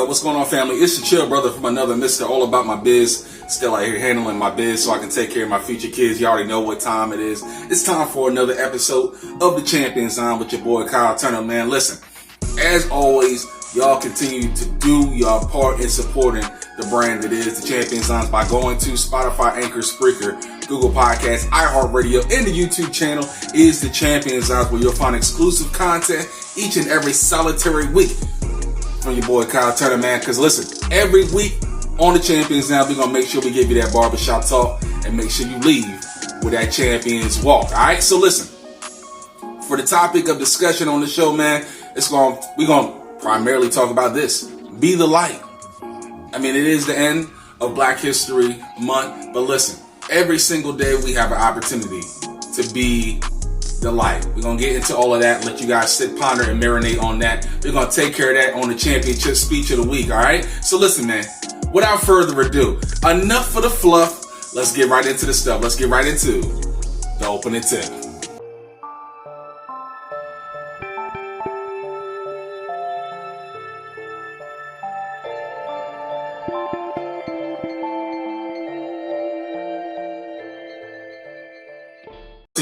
What's going on, family? It's your chill brother from another Mr. All About My Biz. Still out here handling my biz so I can take care of my future kids. You already know what time it is. It's time for another episode of the Champion Zone with your boy Kyle Turner. Man, listen, as always, y'all continue to do your part in supporting the brand that is the Champion Zones by going to Spotify, Anchor, Spreaker, Google Podcasts, iHeartRadio, and the YouTube channel is the Champion Zones, where you'll find exclusive content each and every solitary week from your boy Kyle Turner, man. Because listen, every week on the Champions Now, we're going to make sure we give you that barbershop talk and make sure you leave with that Champions walk. All right, so listen, for the topic of discussion on the show, man, we're going to primarily talk about this. Be the light. I mean, it is the end of Black History Month, but listen, every single day we have an opportunity to be the light. We're going to get into all of that, let you guys sit, ponder, and marinate on that. We're going to take care of that on the championship speech of the week, all right? So listen, man, without further ado, enough for the fluff. Let's get right into the stuff. Let's get right into the opening tip.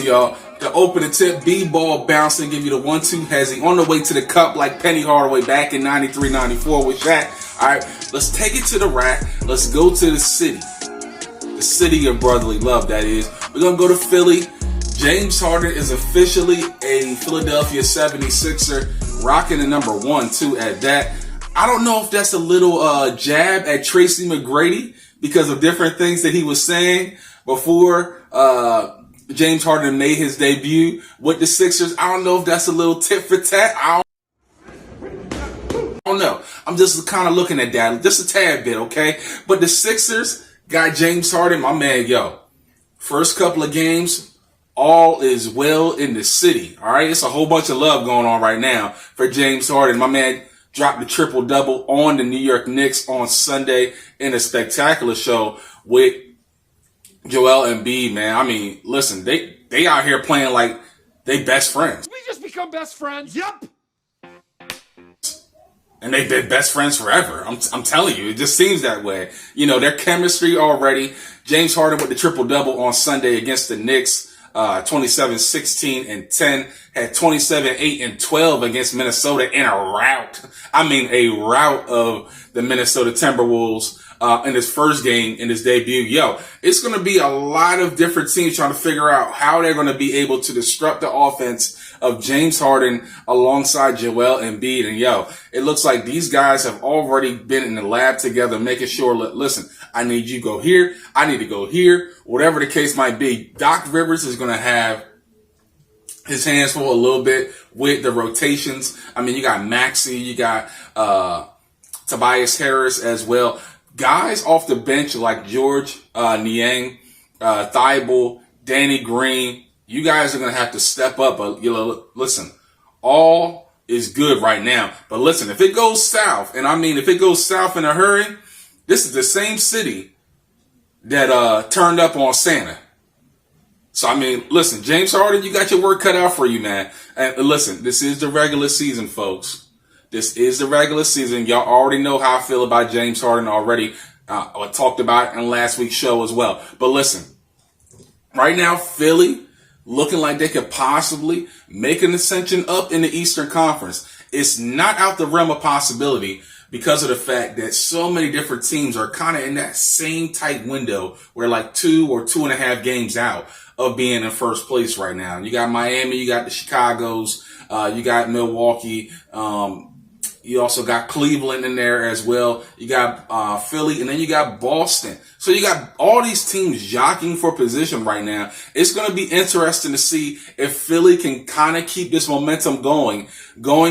Y'all, the opening tip, B-ball bouncing, give you the 1-2 hezzy on the way to the cup like Penny Hardaway back in 93-94 with Shaq. All right, let's take it to the rack. Let's go to the city of brotherly love, that is. We're going to go to Philly. James Harden is officially a Philadelphia 76er, rocking the number 1-2 at that. I don't know if that's a little jab at Tracy McGrady because of different things that he was saying before James Harden made his debut with the Sixers. I don't know if that's a little tit for tat. I don't know. I'm just kind of looking at that just a tad bit, okay? But the Sixers got James Harden, my man, yo. First couple of games, all is well in the city, all right? It's a whole bunch of love going on right now for James Harden. My man dropped the triple-double on the New York Knicks on Sunday in a spectacular show with Joel Embiid, man. I mean, listen, they out here playing like they best friends. We just become best friends. Yup. And they've been best friends forever. I'm telling you, it just seems that way. You know, their chemistry already. James Harden with the triple-double on Sunday against the Knicks, 27, 16, and 10. Had 27, 8, and 12 against Minnesota in a rout. I mean, a rout of the Minnesota Timberwolves. In his first game, in his debut. Yo, it's going to be a lot of different teams trying to figure out how they're going to be able to disrupt the offense of James Harden alongside Joel Embiid. And yo, it looks like these guys have already been in the lab together, making sure, listen, I need you to go here. I need to go here. Whatever the case might be, Doc Rivers is going to have his hands full a little bit with the rotations. I mean, you got Maxey, you got Tobias Harris as well. Guys off the bench like George Niang, Thibault, Danny Green, you guys are going to have to step up. Listen, all is good right now. But listen, if it goes south, and I mean if it goes south in a hurry, this is the same city that turned up on Santa. So, I mean, listen, James Harden, you got your work cut out for you, man. And listen, this is the regular season, folks. This is the regular season. Y'all already know how I feel about James Harden already. I talked about it in last week's show as well. But listen, right now, Philly looking like they could possibly make an ascension up in the Eastern Conference. It's not out the realm of possibility because of the fact that so many different teams are kind of in that same tight window where like 2 or 2.5 games out of being in first place right now. You got Miami, you got the Chicagos, you got Milwaukee, you also got Cleveland in there as well. You got Philly, and then you got Boston. So you got all these teams jockeying for position right now. It's going to be interesting to see if Philly can kind of keep this momentum going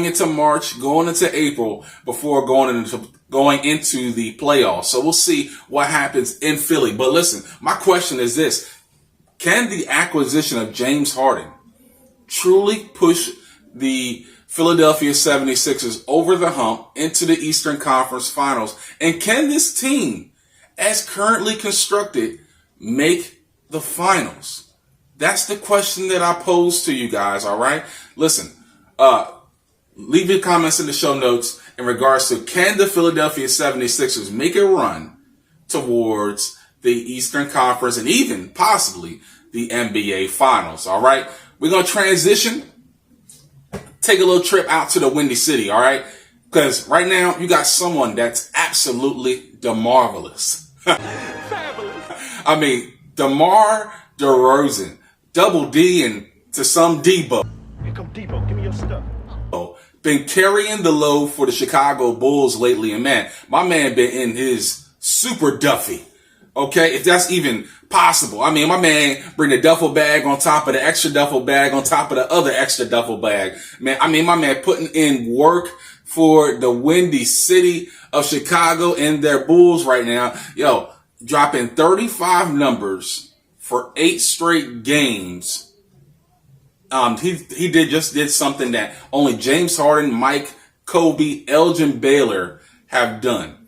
into March, going into April, before going into the playoffs. So we'll see what happens in Philly. But listen, my question is this. Can the acquisition of James Harden truly push the Philadelphia 76ers over the hump into the Eastern Conference Finals? And can this team, as currently constructed, make the finals? That's the question that I pose to you guys, all right? Listen, leave your comments in the show notes in regards to can the Philadelphia 76ers make a run towards the Eastern Conference and even possibly the NBA Finals. All right, we're going to transition, take a little trip out to the Windy City. All right, because right now you got someone that's absolutely marvelous. I mean, DeMar DeRozan, double D and to some Debo. Here come Debo. Give me your stuff. Been carrying the load for the Chicago Bulls lately, and man, my man been in his super Duffy. Okay, if that's even possible. I mean, my man bring the duffel bag on top of the extra duffel bag on top of the other extra duffel bag. Man, I mean, my man putting in work for the Windy City of Chicago and their Bulls right now. Yo, dropping 35 numbers for 8 straight games. He did something that only James Harden, Mike, Kobe, Elgin Baylor have done.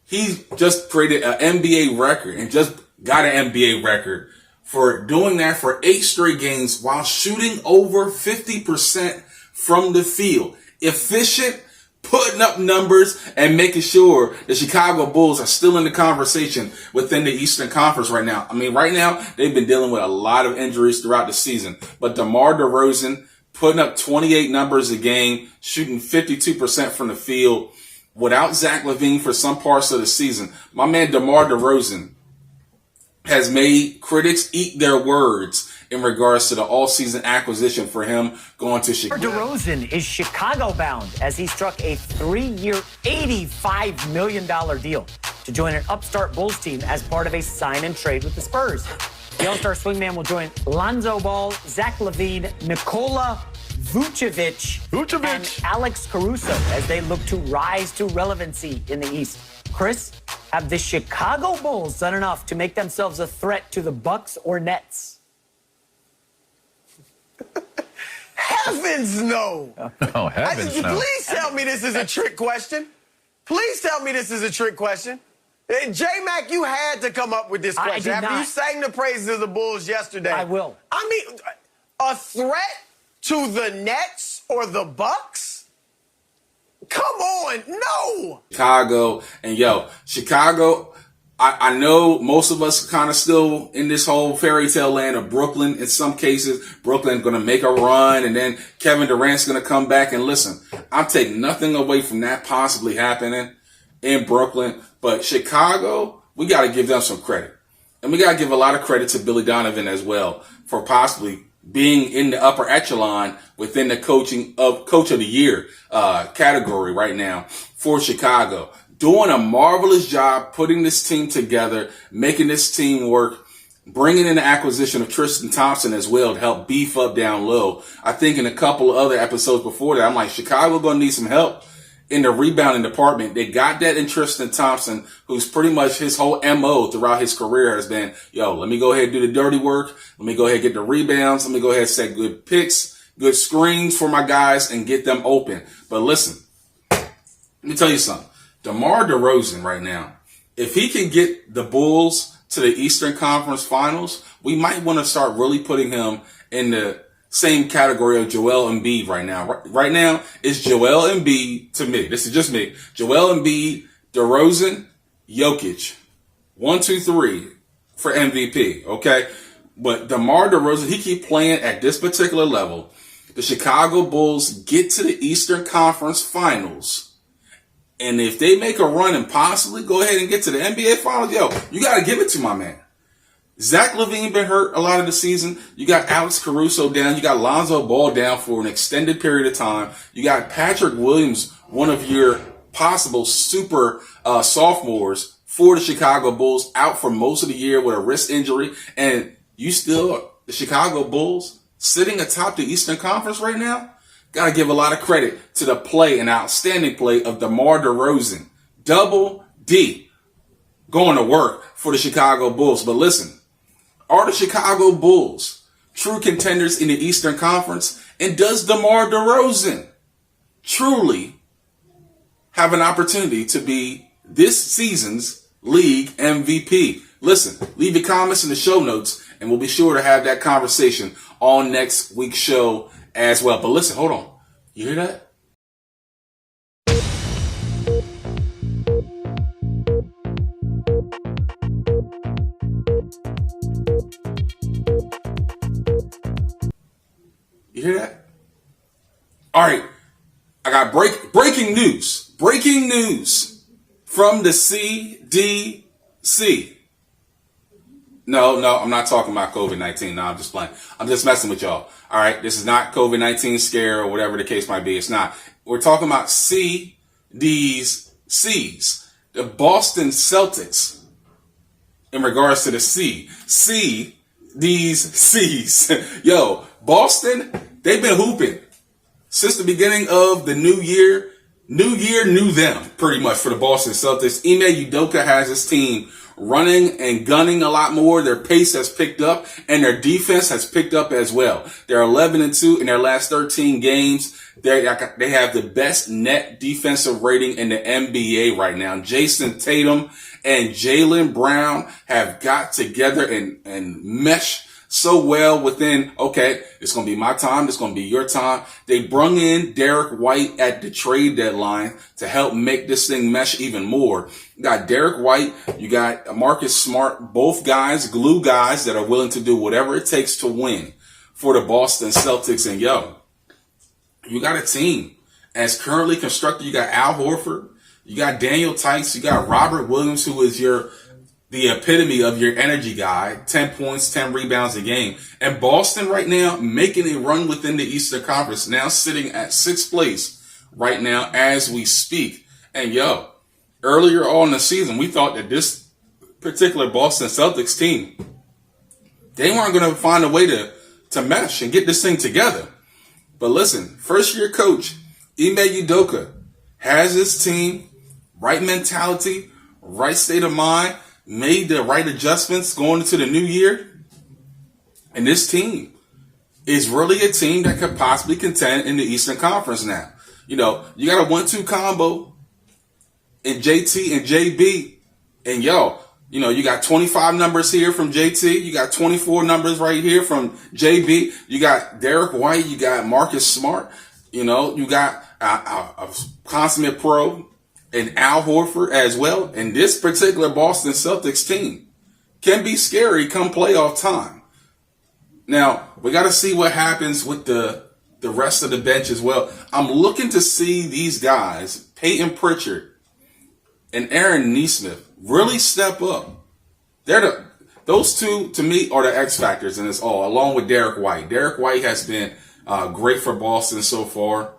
He just created an NBA record and just got an NBA record for doing that for 8 straight games while shooting over 50% from the field. Efficient, putting up numbers and making sure the Chicago Bulls are still in the conversation within the Eastern Conference right now. I mean, right now, they've been dealing with a lot of injuries throughout the season. But DeMar DeRozan putting up 28 numbers a game, shooting 52% from the field without Zach LaVine for some parts of the season. My man DeMar DeRozan has made critics eat their words in regards to the all-season acquisition for him going to Chicago. DeRozan is Chicago-bound as he struck a 3-year, $85 million deal to join an upstart Bulls team as part of a sign-and-trade with the Spurs. The All-Star swingman will join Lonzo Ball, Zach LaVine, Nikola Vucevic, and Alex Caruso as they look to rise to relevancy in the East. Chris, have the Chicago Bulls done enough to make themselves a threat to the Bucks or Nets? Heavens no. Oh, heavens no. Please tell me this is a trick question. Please tell me this is a trick question. J-Mac, you had to come up with this question. After you sang the praises of the Bulls yesterday. I will. I mean, a threat to the Nets or the Bucks? Come on, no. Chicago, and Chicago, I know most of us kind of still in this whole fairy tale land of Brooklyn. In some cases, Brooklyn's going to make a run, and then Kevin Durant's going to come back. And listen, I'm taking nothing away from that possibly happening in Brooklyn. But Chicago, we got to give them some credit. And we got to give a lot of credit to Billy Donovan as well for possibly being in the upper echelon within the Coach of the Year category right now for Chicago. Doing a marvelous job putting this team together, making this team work, bringing in the acquisition of Tristan Thompson as well to help beef up down low. I think in a couple of other episodes before that, I'm like, Chicago going to need some help in the rebounding department. They got that in Tristan Thompson, who's pretty much his whole MO throughout his career has been, let me go ahead and do the dirty work. Let me go ahead and get the rebounds. Let me go ahead and set good picks, good screens for my guys and get them open. But listen, let me tell you something. DeMar DeRozan right now, if he can get the Bulls to the Eastern Conference Finals, we might want to start really putting him in the same category of Joel Embiid right now. Right now, it's Joel Embiid to me. This is just me. Joel Embiid, DeRozan, Jokic. 1, 2, 3 for MVP, okay? But DeMar DeRozan, he keep playing at this particular level. The Chicago Bulls get to the Eastern Conference Finals. And if they make a run and possibly go ahead and get to the NBA Finals, you got to give it to my man. Zach LaVine been hurt a lot of the season. You got Alex Caruso down. You got Lonzo Ball down for an extended period of time. You got Patrick Williams, one of your possible super sophomores for the Chicago Bulls, out for most of the year with a wrist injury. And the Chicago Bulls, sitting atop the Eastern Conference right now. Got to give a lot of credit to the play and outstanding play of DeMar DeRozan. Double D going to work for the Chicago Bulls. But listen, are the Chicago Bulls true contenders in the Eastern Conference? And does DeMar DeRozan truly have an opportunity to be this season's league MVP? Listen, leave your comments in the show notes, and we'll be sure to have that conversation on next week's show as well. But listen, hold on. You hear that? You hear that? All right. I got breaking news. Breaking news from the CDC. No, I'm not talking about COVID-19. No, I'm just playing. I'm just messing with y'all. All right. This is not COVID-19 scare or whatever the case might be. It's not. We're talking about C's. The Boston Celtics. In regards to the C's. Yo, Boston, they've been hooping since the beginning of the new year. New year, new them, pretty much, for the Boston Celtics. Ime Udoka has his team running and gunning a lot more. Their pace has picked up, and their defense has picked up as well. They're 11-2 in their last 13 games. They have the best net defensive rating in the NBA right now. Jason Tatum and Jaylen Brown have got together and meshed so well within, okay, it's going to be my time. It's going to be your time. They brung in Derek White at the trade deadline to help make this thing mesh even more. You got Derek White. You got Marcus Smart, both guys, glue guys that are willing to do whatever it takes to win for the Boston Celtics. And yo, you got a team as currently constructed. You got Al Horford. You got Daniel Tice. You got Robert Williams, who is the epitome of your energy guy, 10 points, 10 rebounds a game. And Boston right now making a run within the Eastern Conference, now sitting at 6th place right now as we speak. And yo, earlier on in the season, we thought that this particular Boston Celtics team, they weren't going to find a way to mesh and get this thing together. But listen, first year coach, Ime Udoka has his team, right mentality, right state of mind, made the right adjustments going into the new year. And this team is really a team that could possibly contend in the Eastern Conference now. You know, you got a 1-2 combo in JT and JB. And yo, you know, you got 25 numbers here from JT. You got 24 numbers right here from JB. You got Derek White. You got Marcus Smart. You know, you got a consummate pro and Al Horford as well. And this particular Boston Celtics team can be scary come playoff time. Now, we got to see what happens with the rest of the bench as well. I'm looking to see these guys, Peyton Pritchard and Aaron Nesmith, really step up. Those two, to me, are the X factors in this all, along with Derek White. Derek White has been great for Boston so far.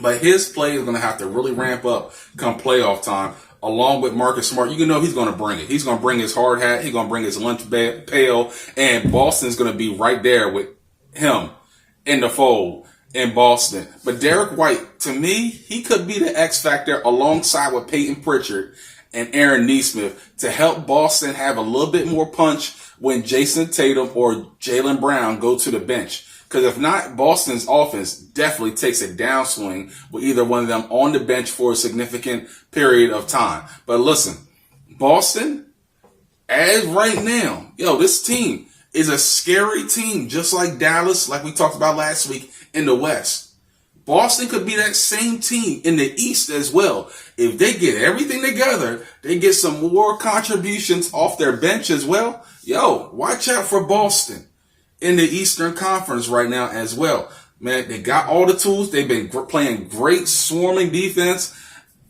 But his play is going to have to really ramp up come playoff time, along with Marcus Smart. You know he's going to bring it. He's going to bring his hard hat. He's going to bring his lunch pail. And Boston's going to be right there with him in the fold in Boston. But Derek White, to me, he could be the X factor alongside with Peyton Pritchard and Aaron Nesmith to help Boston have a little bit more punch when Jason Tatum or Jaylen Brown go to the bench. Because if not, Boston's offense definitely takes a downswing with either one of them on the bench for a significant period of time. But listen, Boston, as right now, this team is a scary team, just like Dallas, like we talked about last week in the West. Boston could be that same team in the East as well. If they get everything together, they get some more contributions off their bench as well. Watch out for Boston in the Eastern Conference right now as well. Man, they got all the tools. They've been playing great swarming defense.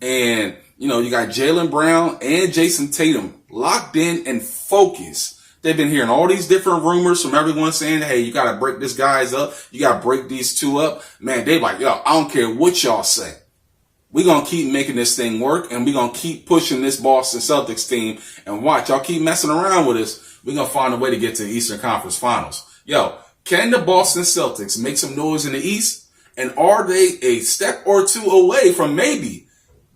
And, you got Jaylen Brown and Jason Tatum locked in and focused. They've been hearing all these different rumors from everyone saying, hey, you got to break this guys up. You got to break these two up. Man, they like, I don't care what y'all say. We're going to keep making this thing work, and we're going to keep pushing this Boston Celtics team. And watch, y'all keep messing around with us. We're going to find a way to get to the Eastern Conference Finals. Can the Boston Celtics make some noise in the East? And are they a step or two away from maybe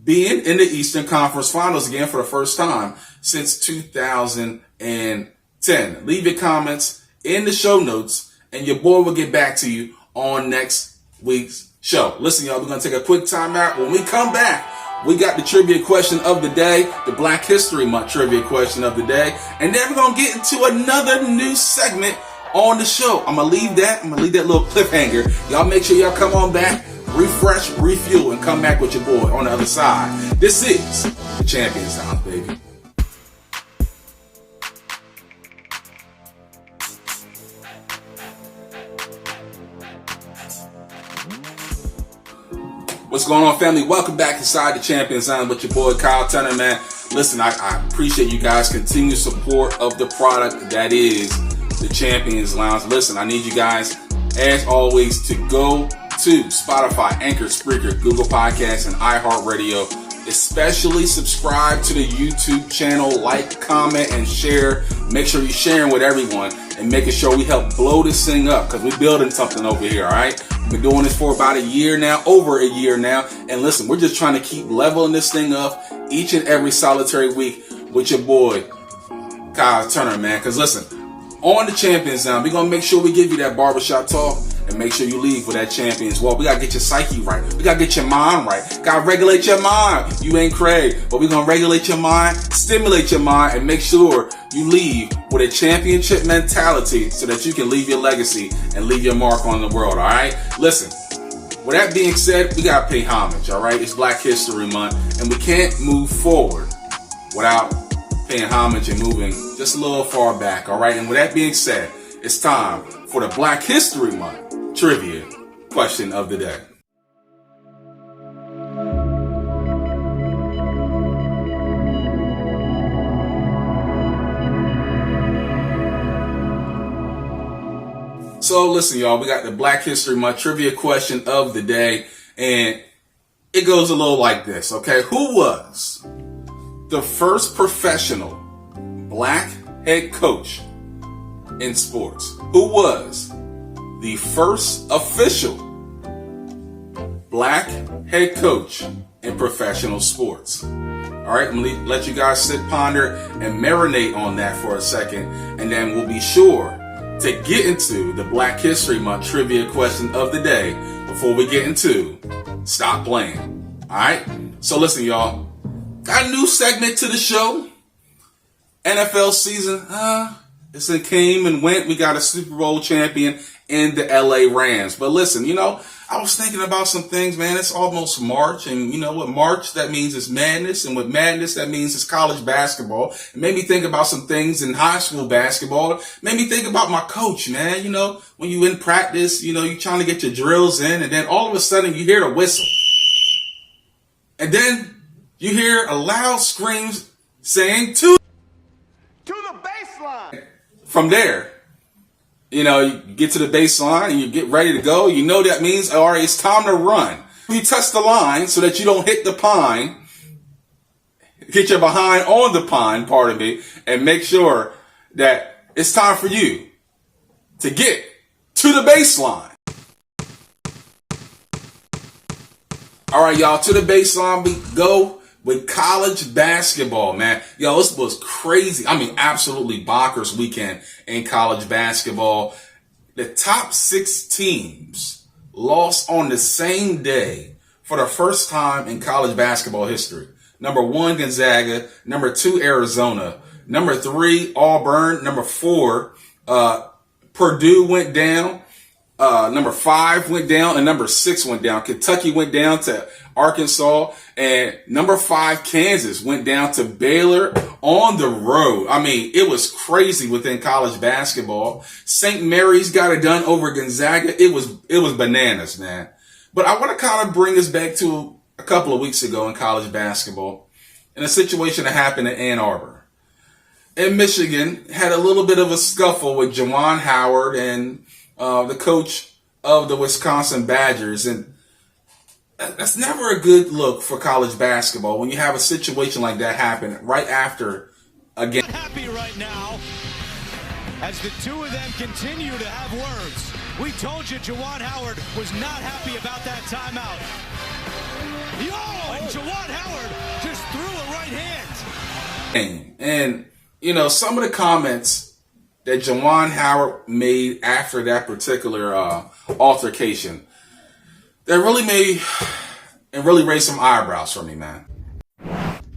being in the Eastern Conference Finals again for the first time since 2010? Leave your comments in the show notes, and your boy will get back to you on next week's show. Listen, y'all, we're going to take a quick time out. When we come back, we got the trivia question of the day, the Black History Month trivia question of the day, and then we're going to get into another new segment on the show. I'm going to leave that little cliffhanger. Y'all make sure y'all come on back, refresh, refuel, and come back with your boy on the other side. This is the Champions House, baby. What's going on, family? Welcome back inside the Champions Zone with your boy Kyle Turner, man. Listen, I appreciate you guys' continued support of the product that is the Champions Lounge. Listen, I need you guys, as always, to go to Spotify, Anchor, Spreaker, Google Podcasts, and iHeartRadio. Especially subscribe to the YouTube channel, like, comment, and share. Make sure you're sharing with everyone and making sure we help blow this thing up because we're building something over here, all right? We've been doing this for about a year now, over a year now. And listen, we're just trying to keep leveling this thing up each and every solitary week with your boy, Kyle Turner, man. Because listen, on the Champions Zone, we're going to make sure we give you that barbershop talk and make sure you leave with that Champions Walk. We got to get your psyche right. We got to get your mind right. Got to regulate your mind. You ain't crazy, but we're going to regulate your mind, stimulate your mind, and make sure you leave with a championship mentality so that you can leave your legacy and leave your mark on the world, all right? Listen, with that being said, we got to pay homage, all right? It's Black History Month, and we can't move forward without paying homage and moving just a little far back, all right? And with that being said, it's time for the Black History Month trivia question of the day. So listen, y'all, we got the Black History Month trivia question of the day, and it goes a little like this, okay? Who was the first professional black head coach in sports? Who was the first official black head coach in professional sports? All right, I'm going to let you guys sit, ponder, and marinate on that for a second, and then we'll be sure to get into the Black History Month trivia question of the day before we get into Stop Playing. All right, so listen, y'all, got a new segment to the show. NFL season, it came and went. We got a Super Bowl champion in the LA Rams. But listen, I was thinking about some things, man. It's almost March, and you know what March, that means it's madness, and with madness, that means it's college basketball. It made me think about some things in high school basketball. It made me think about my coach, man. When you in practice, you're trying to get your drills in, and then all of a sudden you hear the whistle. And then you hear a loud scream saying, to the baseline. From there, you get to the baseline and you get ready to go. That means, all right, it's time to run. You touch the line so that you don't hit the pine. Get your behind on the pine, pardon me, and make sure that it's time for you to get to the baseline. All right, y'all, to the baseline we go with college basketball, man. Yo, this was crazy. I mean, absolutely bonkers weekend in college basketball. The top 6 teams lost on the same day for the first time in college basketball history. Number 1, Gonzaga. Number 2, Arizona. Number 3, Auburn. Number 4, Purdue went down. Number 5 went down, and number 6 went down. Kentucky went down to Arkansas, and number 5, Kansas, went down to Baylor on the road. I mean, it was crazy within college basketball. St. Mary's got it done over Gonzaga. It was bananas, man. But I want to kind of bring us back to a couple of weeks ago in college basketball, in a situation that happened in Ann Arbor. In Michigan, had a little bit of a scuffle with Juwan Howard and the coach of the Wisconsin Badgers, and that's never a good look for college basketball when you have a situation like that happen right after a game. Happy right now as the two of them continue to have words. We told you Juwan Howard was not happy about that timeout. And Juwan Howard just threw a right hand. And some of the comments that Juwan Howard made after that particular altercation, that really raised some eyebrows for me, man.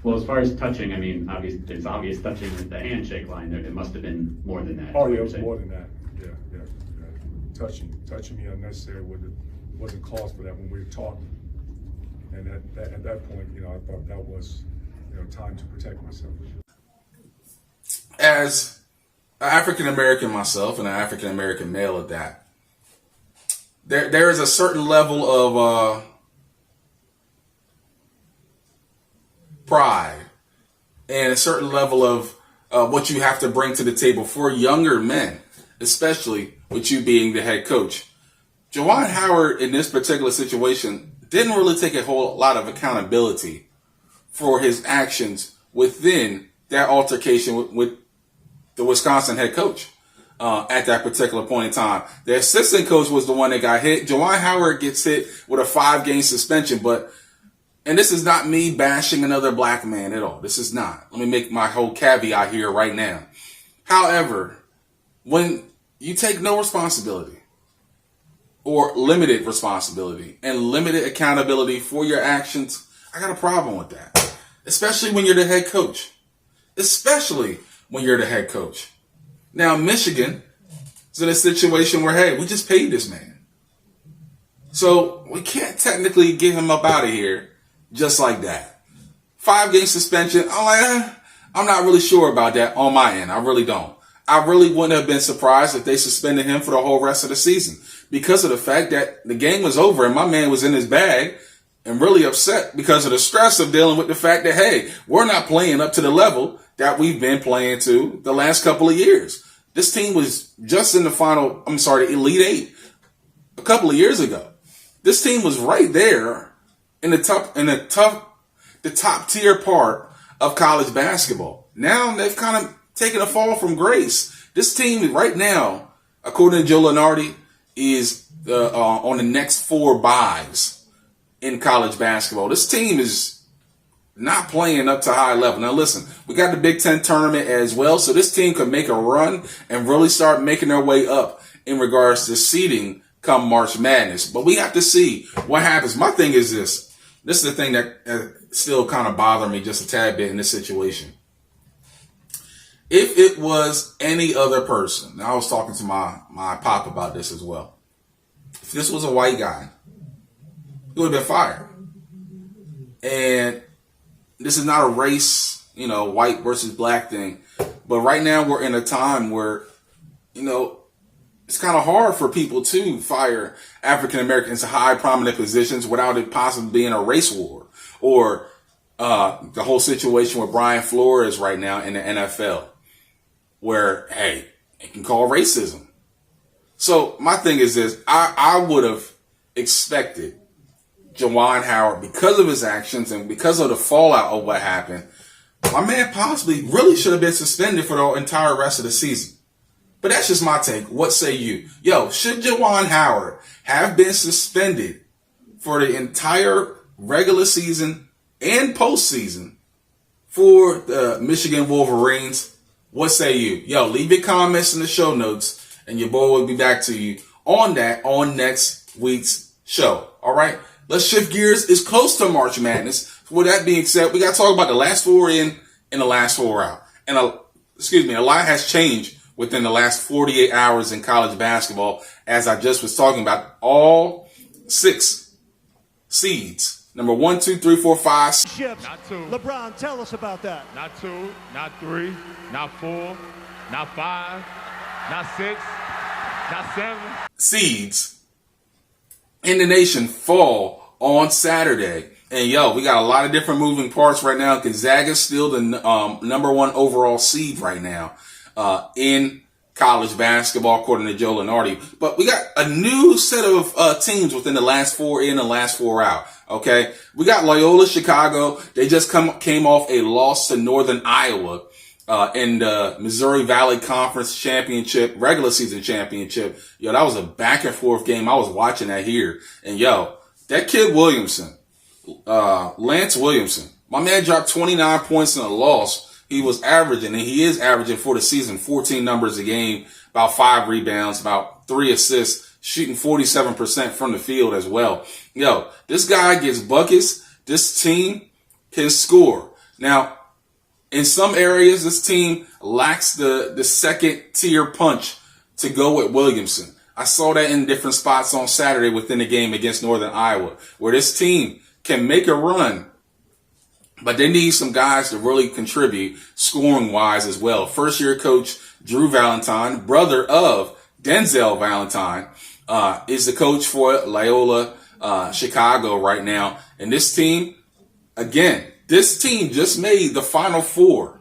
Well, as far as touching, I mean, there's obvious touching at the handshake line. It must have been more than that. Oh, yeah, it was more than that. Yeah. Touching me unnecessary wasn't cause for that when we were talking. And at that point, I thought that was, time to protect myself. As an African American myself, and an African American male at that, there is a certain level of pride and a certain level of what you have to bring to the table for younger men, especially with you being the head coach. Juwan Howard, in this particular situation, didn't really take a whole lot of accountability for his actions within that altercation with the Wisconsin head coach at that particular point in time. The assistant coach was the one that got hit. Juwan Howard gets hit with a 5-game suspension, and this is not me bashing another black man at all. This is not. Let me make my whole caveat here right now. However, when you take no responsibility or limited responsibility and limited accountability for your actions, I got a problem with that. Especially when you're the head coach. Especially when you're the head coach. Now, Michigan is in a situation where, hey, we just paid this man. So we can't technically get him up out of here just like that. 5-game suspension. I'm not really sure about that on my end. I really don't. I really wouldn't have been surprised if they suspended him for the whole rest of the season because of the fact that the game was over and my man was in his bag and really upset because of the stress of dealing with the fact that, hey, we're not playing up to the level that we've been playing to the last couple of years. This team was just in the Elite Eight a couple of years ago. This team was right there in the top tier part of college basketball. Now they've kind of taken a fall from grace. This team right now, according to Joe Lunardi, is on the next 4 buys in college basketball. This team is not playing up to high level. Now listen, we got the Big Ten tournament as well, so this team could make a run and really start making their way up in regards to seeding come March Madness. But we have to see what happens. My thing is this. This is the thing that still kind of bothered me just a tad bit in this situation. If it was any other person, I was talking to my pop about this as well. If this was a white guy, he would have been fired. And this is not a race, white versus black thing. But right now we're in a time where, it's kind of hard for people to fire African Americans to high prominent positions without it possibly being a race war or the whole situation with Brian Flores right now in the NFL where, hey, it can call racism. So my thing is this, I would have expected Juwan Howard, because of his actions and because of the fallout of what happened, my man possibly really should have been suspended for the entire rest of the season. But that's just my take. What say you? Yo, should Juwan Howard have been suspended for the entire regular season and postseason for the Michigan Wolverines? What say you? Yo, leave your comments in the show notes and your boy will be back to you on that on next week's show. All right? Let's shift gears. It's close to March Madness. With that being said, we got to talk about the last 4 in and the last 4 out. And, a lot has changed within the last 48 hours in college basketball, as I just was talking about. All 6 seeds. Number 1, 2, 3, 4, 5. Not 2. LeBron, tell us about that. Not 2, not 3, not 4, not 5, not 6, not 7. Seeds in the nation fall on Saturday. And we got a lot of different moving parts right now. Gonzaga's still the number 1 overall seed right now in college basketball, according to Joe Lunardi. But we got a new set of teams within the last 4 in and last 4 out. Okay, we got Loyola Chicago. They just came off a loss to Northern Iowa in the Missouri Valley Conference Championship, regular season championship. That was a back and forth game. I was watching that here. And that kid Williamson, Lance Williamson, my man dropped 29 points in a loss. He was averaging, and he is averaging for the season, 14 numbers a game, about 5 rebounds, about 3 assists, shooting 47% from the field as well. This guy gets buckets. This team can score. Now, in some areas, this team lacks the second tier punch to go with Williamson. I saw that in different spots on Saturday within the game against Northern Iowa, where this team can make a run, but they need some guys to really contribute scoring-wise as well. First-year coach Drew Valentine, brother of Denzel Valentine, is the coach for Loyola Chicago right now. And this team, again, This team just made the Final Four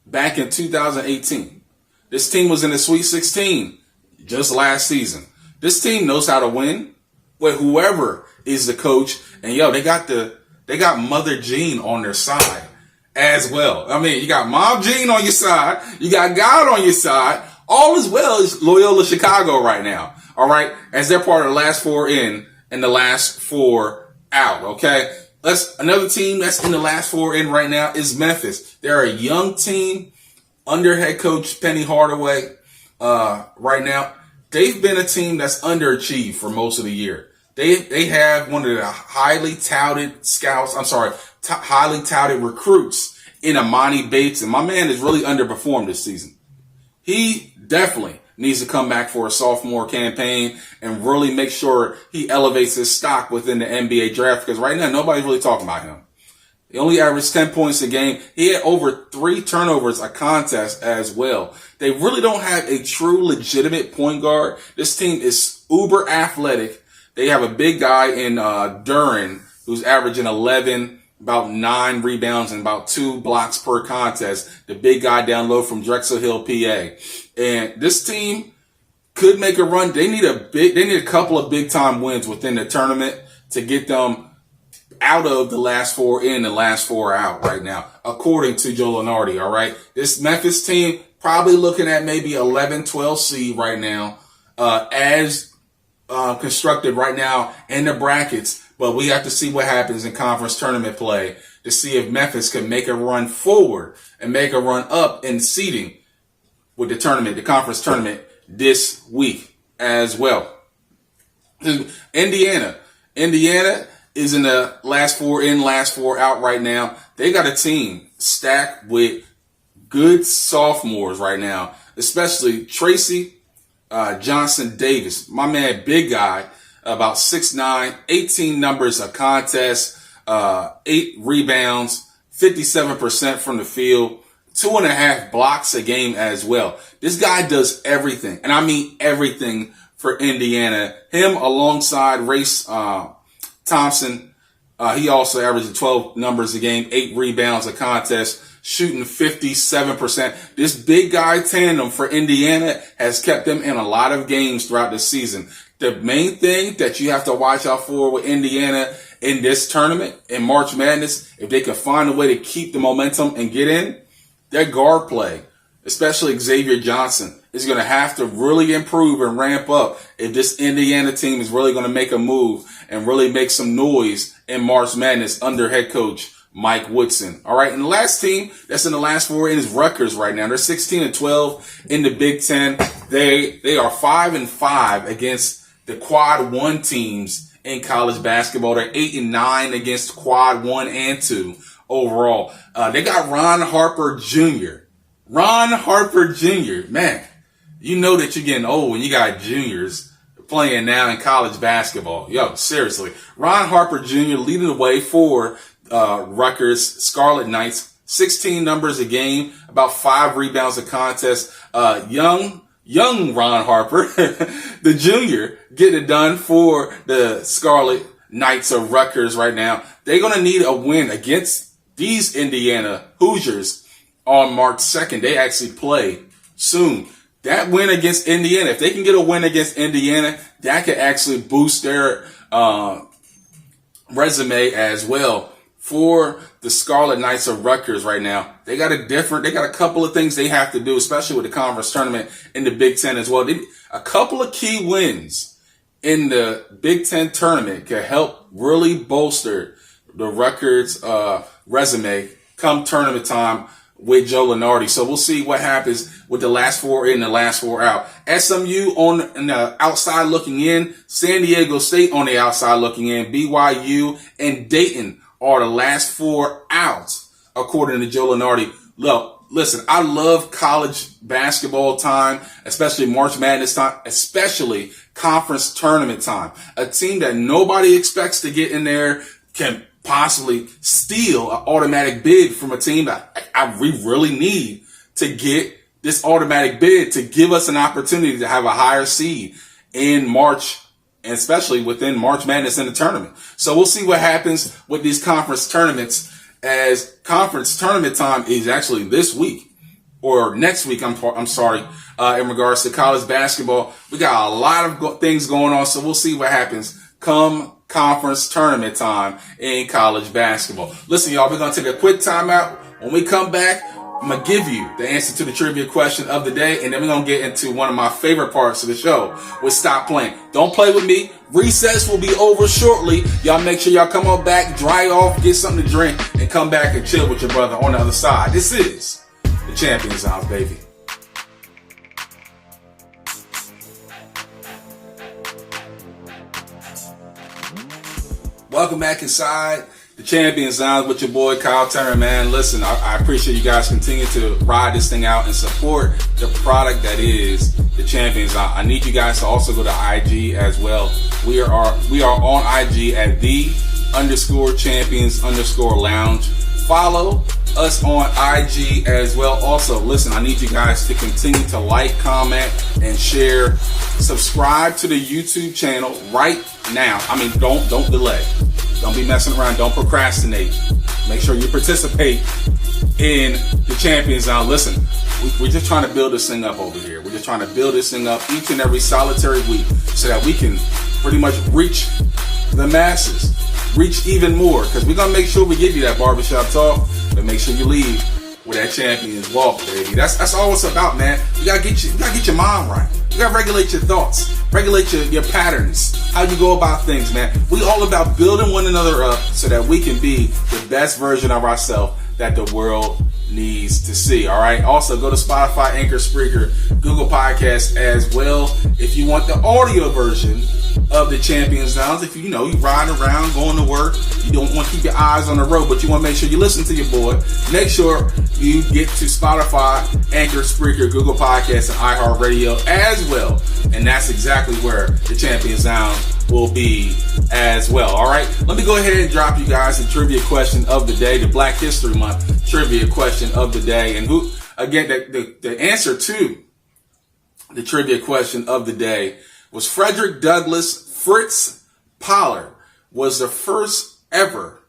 back in 2018. This team was in the Sweet 16 just last season. This team knows how to win with whoever is the coach. And they got Mother Jean on their side as well. I mean, you got Mom Jean on your side. You got God on your side. All as well as Loyola Chicago right now. All right. As they're part of the last four in and the last four out. Okay. Another team that's in the last four in right now is Memphis. They're a young team under head coach Penny Hardaway right now. They've been a team that's underachieved for most of the year. They have one of the highly touted highly touted recruits in Amani Bates. And my man has really underperformed this season. He definitely needs to come back for a sophomore campaign and really make sure he elevates his stock within the NBA draft, because right now nobody's really talking about him. He only averaged 10 points a game. He had over 3 turnovers a contest as well. They really don't have a true legitimate point guard. This team is uber athletic. They have a big guy in Duran who's averaging 11, about 9 rebounds and about 2 blocks per contest. The big guy down low from Drexel Hill, PA. And this team could make a run. They need a couple of big time wins within the tournament to get them out of the last four in, the last four out right now, according to Joe Lunardi. All right. This Memphis team probably looking at maybe 11-12 seed right now, as constructed right now in the brackets. But we have to see what happens in conference tournament play to see if Memphis can make a run forward and make a run up in seeding with the tournament, the conference tournament this week as well. Indiana is in the last four in, last four out right now. They got a team stacked with good sophomores right now, especially Tracy Johnson Davis. My man, big guy, about 6'9", 18 numbers a contest, 8 rebounds, 57% from the field, 2.5 blocks a game as well. This guy does everything, and I mean everything for Indiana. Him alongside Race Thompson, he also averages 12 numbers a game, 8 rebounds a contest, shooting 57%. This big guy tandem for Indiana has kept them in a lot of games throughout the season. The main thing that you have to watch out for with Indiana in this tournament, in March Madness, if they can find a way to keep the momentum and get in, their guard play, especially Xavier Johnson, is going to have to really improve and ramp up if this Indiana team is really going to make a move and really make some noise in March Madness under head coach Mike Woodson. All right. And the last team that's in the last four in is Rutgers right now. They're 16-12 in the Big Ten. They are 5-5 against the quad 1 teams in college basketball. They're 8-9 against quad 1 and 2 overall. They got Ron Harper Jr. Man, you know that you're getting old when you got juniors playing now in college basketball. Yo, seriously. Ron Harper Jr. leading the way for Rutgers Scarlet Knights. 16 numbers a game, about 5 rebounds a contest. Young Ron Harper, the junior, getting it done for the Scarlet Knights of Rutgers right now. They're going to need a win against these Indiana Hoosiers on March 2nd. They actually play soon. That win against Indiana, if they can get a win against Indiana, that could actually boost their resume as well for the Scarlet Knights of Rutgers right now. They got a couple of things they have to do, especially with the conference tournament in the Big Ten as well. A couple of key wins in the Big Ten tournament can help really bolster the Rutgers resume come tournament time with Joe Lunardi. So we'll see what happens with the last four in, the last four out. SMU on the outside looking in, San Diego State on the outside looking in, BYU and Dayton are the last four out, according to Joe Lunardi. Look, listen, I love college basketball time, especially March Madness time, especially conference tournament time. A team that nobody expects to get in there can possibly steal an automatic bid from a team that we really need to get this automatic bid to give us an opportunity to have a higher seed in March, and especially within March Madness in the tournament. So we'll see what happens with these conference tournaments as conference tournament time is actually this week or next week. I'm sorry. In regards to college basketball, we got a lot of things going on. So we'll see what happens come conference tournament time in college basketball. Listen, y'all, we're going to take a quick timeout. When we come back, I'm going to give you the answer to the trivia question of the day, and then we're going to get into one of my favorite parts of the show with Stop Playing. Don't play with me. Recess will be over shortly. Y'all make sure y'all come on back, dry off, get something to drink, and come back and chill with your brother on the other side. This is the Champions House, baby. Welcome back inside the Champions Zone with your boy Kyle Turner, man. Listen, I appreciate you guys continue to ride this thing out and support the product that is the Champions Zone. I need you guys to also go to IG as well. We are on IG at _champions_lounge. Follow us on IG as well. Also, listen, I need you guys to continue to like, comment, and share. Subscribe to the YouTube channel right now. I mean, don't delay. Don't be messing around. Don't procrastinate. Make sure you participate in the Champions Zone. Listen, we're just trying to build this thing up over here. We're just trying to build this thing up each and every solitary week so that we can pretty much reach the masses, reach even more. Because we're going to make sure we give you that barbershop talk, but make sure you leave with that Champions walk, baby. That's all it's about, man. You gotta get your mind right. You gotta regulate your thoughts, regulate your patterns, how you go about things, man. We all about building one another up so that we can be the best version of ourselves that the world needs to see. All right. Also, go to Spotify, Anchor, Spreaker, Google Podcasts as well. If you want the audio version of the Champions Downs, if you riding around, going to work, you don't want to keep your eyes on the road, but you want to make sure you listen to your boy, make sure you get to Spotify, Anchor, Spreaker, Google Podcasts, and iHeartRadio as well. And that's exactly where the Champions Downs will be as well. All right, let me go ahead and drop you guys the trivia question of the day, the Black History Month trivia question of the day. And who, again, the answer to the trivia question of the day was Frederick Douglass Fritz Pollard was the first ever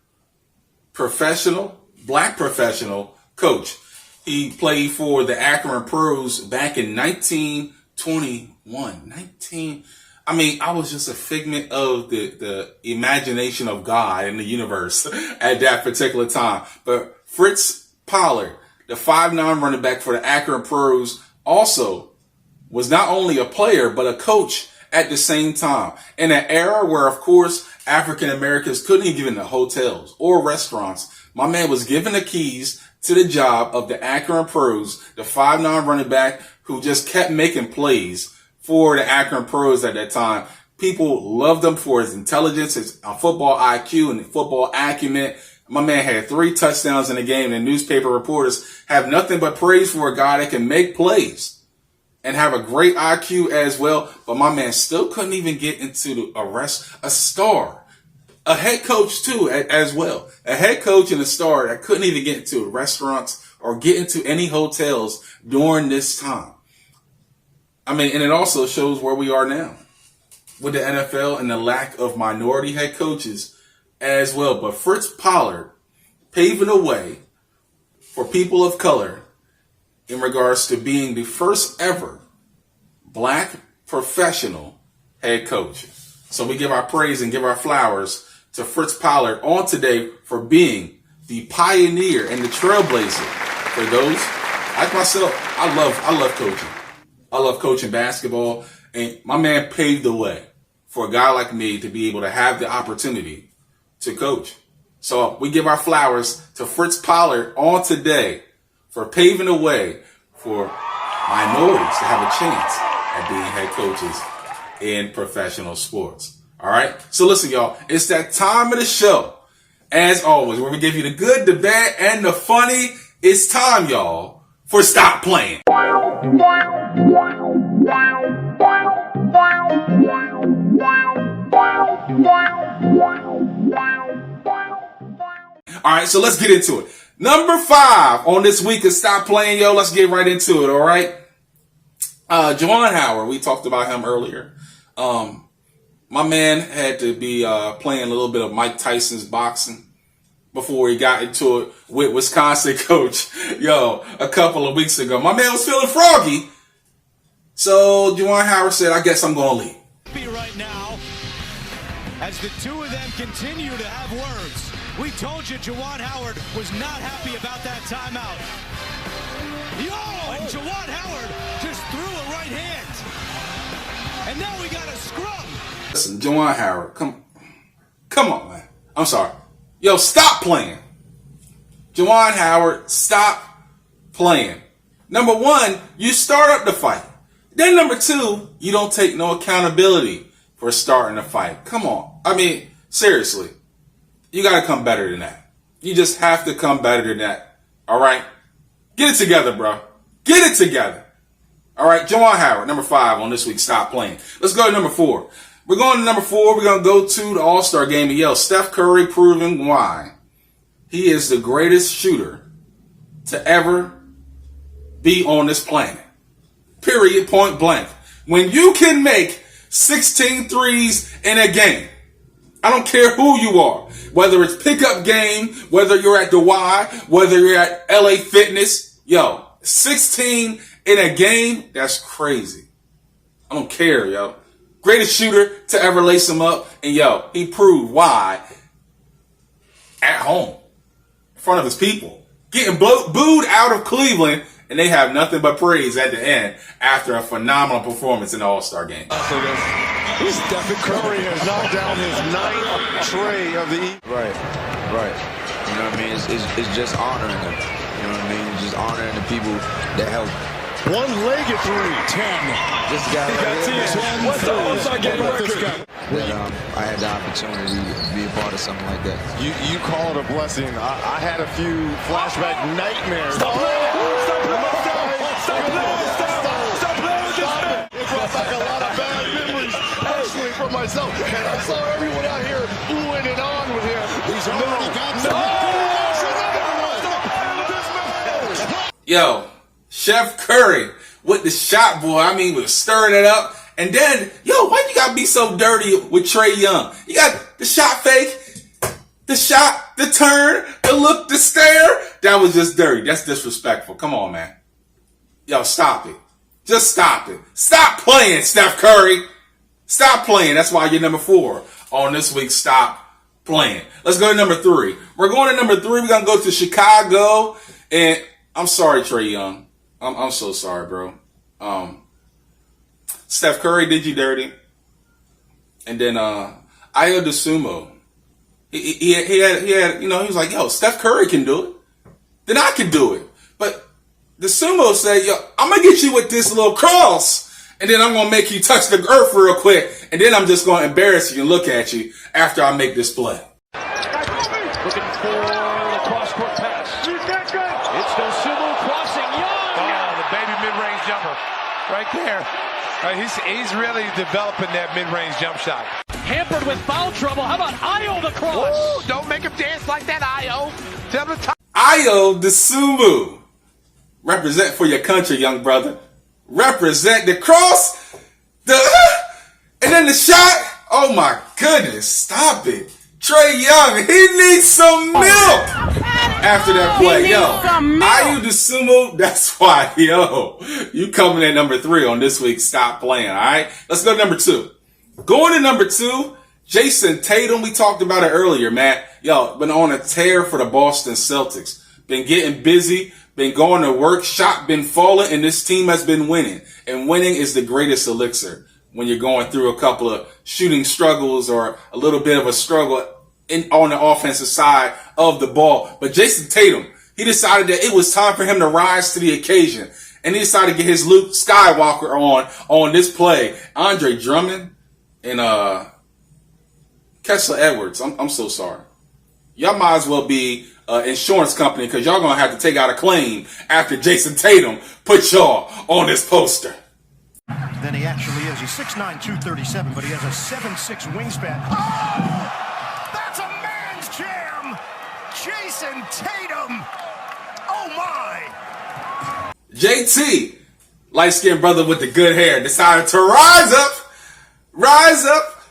black professional coach. He played for the Akron Pros back in 1921. I was just a figment of the imagination of God and the universe at that particular time. But Fritz Pollard, the 5'9" running back for the Akron Pros, also was not only a player, but a coach at the same time. In an era where, of course, African Americans couldn't even get into hotels or restaurants, my man was given the keys to the job of the Akron Pros, the 5'9" running back who just kept making plays for the Akron Pros at that time. People loved him for his intelligence, his football IQ, and football acumen. My man had 3 touchdowns in the game, and newspaper reporters have nothing but praise for a guy that can make plays and have a great IQ as well. But my man still couldn't even get into a star, a head coach too as well. A head coach and a star that couldn't even get into restaurants or get into any hotels during this time. And it also shows where we are now with the NFL and the lack of minority head coaches as well. But Fritz Pollard paving the way for people of color in regards to being the first ever black professional head coach. So we give our praise and give our flowers to Fritz Pollard on today for being the pioneer and the trailblazer for those like myself. I love coaching. I love coaching basketball, and my man paved the way for a guy like me to be able to have the opportunity to coach. So we give our flowers to Fritz Pollard on today for paving the way for minorities to have a chance at being head coaches in professional sports. All right. So listen, y'all, it's that time of the show, as always, where we give you the good, the bad, and the funny. It's time, y'all, for Stop Playing. All right, so let's get into it. Number 5 on this week of Stop Playing, yo. Let's get right into it, all right? Juwan Howard, we talked about him earlier. My man had to be playing a little bit of Mike Tyson's boxing before he got into it with Wisconsin coach, a couple of weeks ago. My man was feeling froggy. So Juwan Howard said, I guess I'm going to leave. Right now, as the two of them continue to have words. We told you Juwan Howard was not happy about that timeout. And Juwan Howard just threw a right hand. And now we got a scrum. Listen, Juwan Howard, come on, man. I'm sorry. Stop playing. Juwan Howard, stop playing. Number one, you start up the fight. Then number two, you don't take no accountability for starting a fight. Come on. I mean, seriously. You got to come better than that. You just have to come better than that. All right? Get it together, bro. Get it together. All right, Juwan Howard, number 5 on this week's Stop Playing. Let's go to number 4. We're going to number 4. We're going to go to the All-Star game. And Steph Curry proving why he is the greatest shooter to ever be on this planet. Period, point blank. When you can make 16 threes in a game, I don't care who you are, whether it's pickup game, whether you're at the Y, whether you're at LA Fitness, 16 in a game, that's crazy. I don't care, Greatest shooter to ever lace him up, and he proved why at home, in front of his people, getting booed out of Cleveland, and they have nothing but praise at the end after a phenomenal performance in the All-Star game. Stephen Curry has knocked down his 9th tray of the evening. Right. You know what I mean? It's just honoring them. You know what I mean? Just honoring the people that help. One-legged 3. 10. This guy right here. What's the All-Star game record? That I had the opportunity to be a part of something like that. You call it a blessing. I had a few flashback nightmares. Stop playing with this man. It brought back a lot of bad memories, personally for myself. And I saw everyone out here oohing and on with him. He's already got Chef Curry with the shot, boy. I mean, was stirring it up. And then, why you gotta be so dirty with Trae Young? You got the shot fake, the shot, the turn, the look, the stare. That was just dirty. That's disrespectful. Come on, man. Stop it. Just stop it. Stop playing, Steph Curry. Stop playing. That's why you're number 4 on this week's Stop Playing. Let's go to number 3. We're going to number 3. We're going to go to Chicago. And I'm sorry, Trae Young. I'm so sorry, bro. Steph Curry did you dirty. And then Ayo DeSumo. He had, he was like, Steph Curry can do it. Then I can do it. But DeSumo said, I'm going to get you with this little cross. And then I'm going to make you touch the earth real quick. And then I'm just going to embarrass you and look at you after I make this play. Looking for the cross-court pass. It's DeSumo crossing Young. Oh, the baby mid-range jumper. Right there. He's really developing that mid-range jump shot. Hampered with foul trouble. How about Ayo the cross? Ooh, don't make him dance like that, Ayo. Tell him to Ayo DeSumo. Represent for your country, young brother. Represent the cross. And then the shot. Oh my goodness. Stop it. Trae Young, he needs some milk after that play. Ayo DeSumo, that's why, you coming in number 3 on this week's Stop Playing, all right? Let's go to number 2. Going to number 2, Jason Tatum, we talked about it earlier, man. Been on a tear for the Boston Celtics. Been getting busy, been going to work, shot been falling, and this team has been winning. And winning is the greatest elixir when you're going through a couple of shooting struggles or a little bit of a struggle on the offensive side of the ball. But Jason Tatum, he decided that it was time for him to rise to the occasion. And he decided to get his Luke Skywalker on this play. Andre Drummond and Kessler Edwards. I'm so sorry. Y'all might as well be an insurance company because y'all going to have to take out a claim after Jason Tatum put y'all on this poster. Then he actually is. He's 6'9", 237, but he has a 7'6" wingspan. Oh! That's a man's jam! Jason Tatum! Oh, my! JT, light-skinned brother with the good hair, decided to rise up,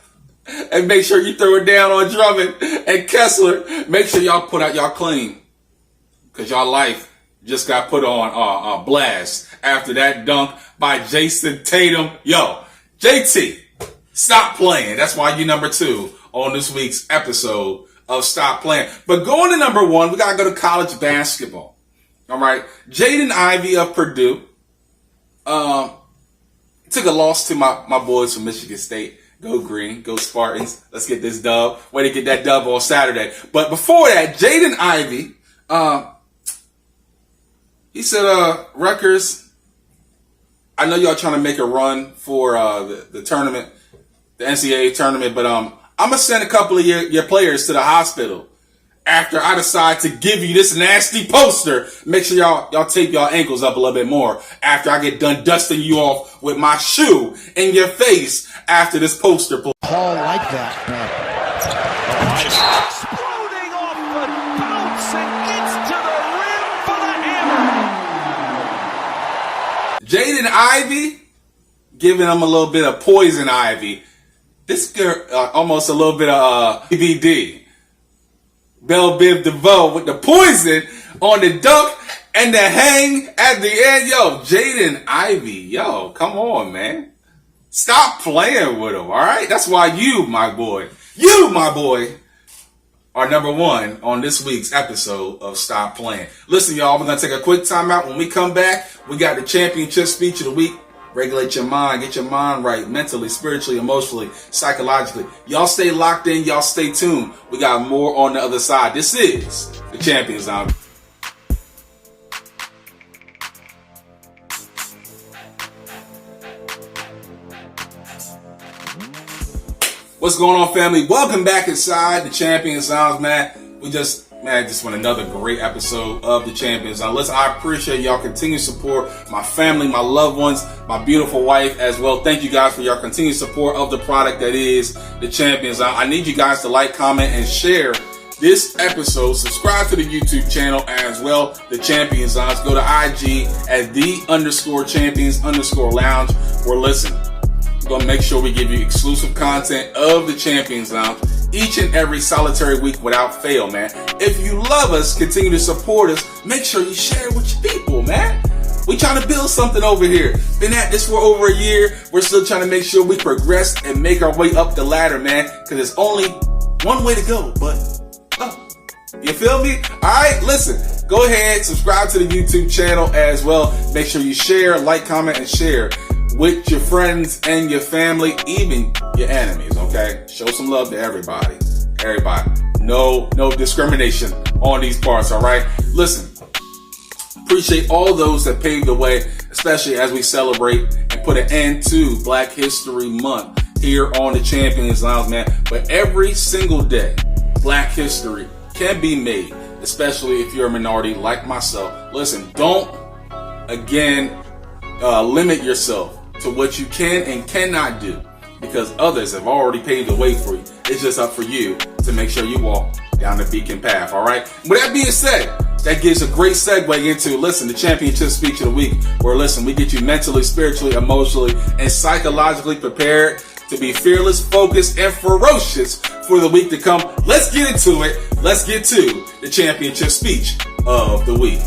And make sure you throw it down on Drummond and Kessler. Make sure y'all put out y'all clean. Because y'all life just got put on blast after that dunk by Jason Tatum. Yo, JT, stop playing. That's why you're number 2 on this week's episode of Stop Playing. But going to number 1, we got to go to college basketball. All right. Jaden Ivey of Purdue took a loss to my boys from Michigan State. Go Green, go Spartans. Let's get this dub. Way to get that dub on Saturday. But before that, Jaden Ivey, he said, Rutgers, I know y'all trying to make a run for the tournament, the NCAA tournament, but I'm going to send a couple of your players to the hospital after I decide to give you this nasty poster. Make sure y'all tape y'all ankles up a little bit more after I get done dusting you off with my shoe in your face after this poster. Paul like that. Exploding off the bounce and gets to the rim for the hammer. Jaden Ivey giving him a little bit of poison ivy. This girl, almost a little bit of BBD. Belle Biv DeVoe with the poison on the dunk and the hang at the end. Yo, Jaden Ivey, yo, come on, man. Stop playing with him, all right? That's why you, my boy, are number 1 on this week's episode of Stop Playing. Listen, y'all, we're going to take a quick time out. When we come back, we got the championship speech of the week. Regulate your mind, get your mind right, mentally, spiritually, emotionally, psychologically. Y'all stay locked in, y'all stay tuned. We got more on the other side. This is the Champions Zone. What's going on, family? Welcome back inside the Champions Zone, man. Just want another great episode of the Champions Zone. Listen, I appreciate y'all continued support, my family, my loved ones, my beautiful wife as well. Thank you guys for your continued support of the product that is the Champions Zone. I need you guys to like, comment, and share this episode. Subscribe to the YouTube channel as well, the Champions Zone. Go to IG at _champions_lounge. We're listening. We're going to make sure we give you exclusive content of the Champions Lounge each and every solitary week without fail, man. If you love us, continue to support us, make sure you share it with your people, man. We trying to build something over here. Been at this for over a year. We're still trying to make sure we progress and make our way up the ladder, man, because there's only one way to go, but up. You feel me? All right, listen. Go ahead, subscribe to the YouTube channel as well. Make sure you share, like, comment, and share with your friends and your family, even your enemies, okay? Show some love to everybody. Everybody. No discrimination on these parts, all right? Listen, appreciate all those that paved the way, especially as we celebrate and put an end to Black History Month here on the Champions Lounge, man. But every single day, Black history can be made, especially if you're a minority like myself. Listen, don't, again, limit yourself to what you can and cannot do, because others have already paved the way for you. It's just up for you to make sure you walk down the beacon path, all right? With that being said, that gives a great segue into, listen, the championship speech of the week, where, listen, we get you mentally, spiritually, emotionally, and psychologically prepared to be fearless, focused, and ferocious for the week to come. Let's get into it. Let's get to the championship speech of the week.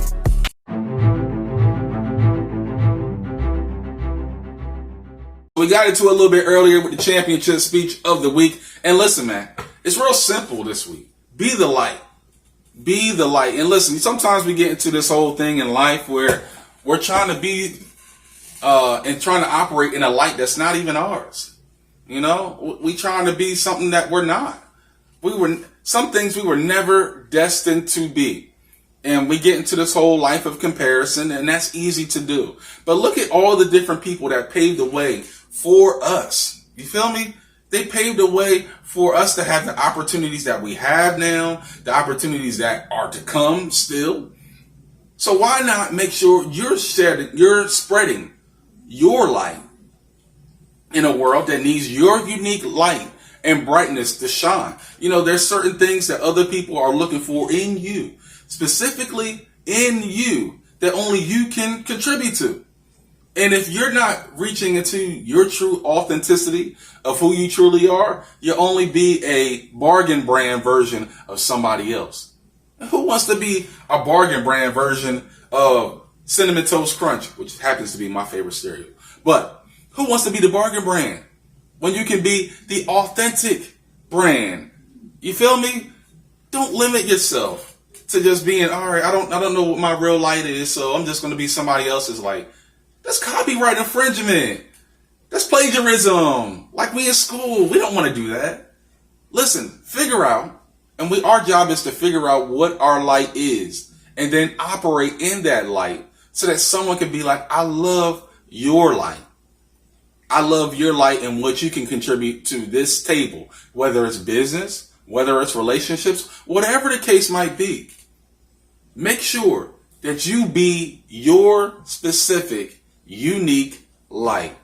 We got into it a little bit earlier with the championship speech of the week. And listen, man, it's real simple this week. Be the light. Be the light. And listen, sometimes we get into this whole thing in life where we're trying to be and trying to operate in a light that's not even ours. You know, we trying to be something that we're not. Some things we were never destined to be. And we get into this whole life of comparison, and that's easy to do. But look at all the different people that paved the way for us. You feel me? They paved the way for us to have the opportunities that we have now, the opportunities that are to come still. So why not make sure you're spreading your light in a world that needs your unique light and brightness to shine? You know, there's certain things that other people are looking for in you, specifically in you, that only you can contribute to. And if you're not reaching into your true authenticity of who you truly are, you'll only be a bargain brand version of somebody else. Who wants to be a bargain brand version of Cinnamon Toast Crunch, which happens to be my favorite cereal? But who wants to be the bargain brand when you can be the authentic brand? You feel me? Don't limit yourself to just being, all right, I don't know what my real light is, so I'm just going to be somebody else's light. That's copyright infringement. That's plagiarism. Like we in school, we don't want to do that. Listen, figure out, and our job is to figure out what our light is and then operate in that light so that someone can be like, I love your light. I love your light and what you can contribute to this table, whether it's business, whether it's relationships, whatever the case might be. Make sure that you be your specific, unique light,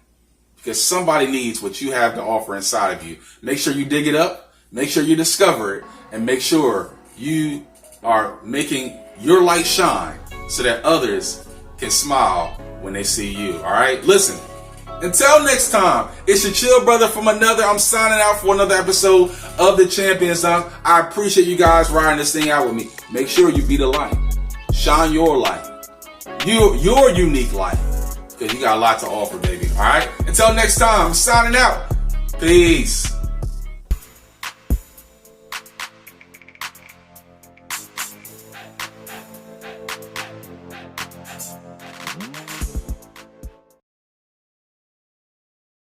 because somebody needs what you have to offer inside of you. Make sure you dig it up, make sure you discover it, and make sure you are making your light shine so that others can smile when they see you. All right, listen. Until next time, it's your chill brother from another. I'm signing out for another episode of the Champions Dunk. I appreciate you guys riding this thing out with me. Make sure you be the light. Shine your light. Your unique light. Because you got a lot to offer, baby. All right? Until next time, I'm signing out. Peace.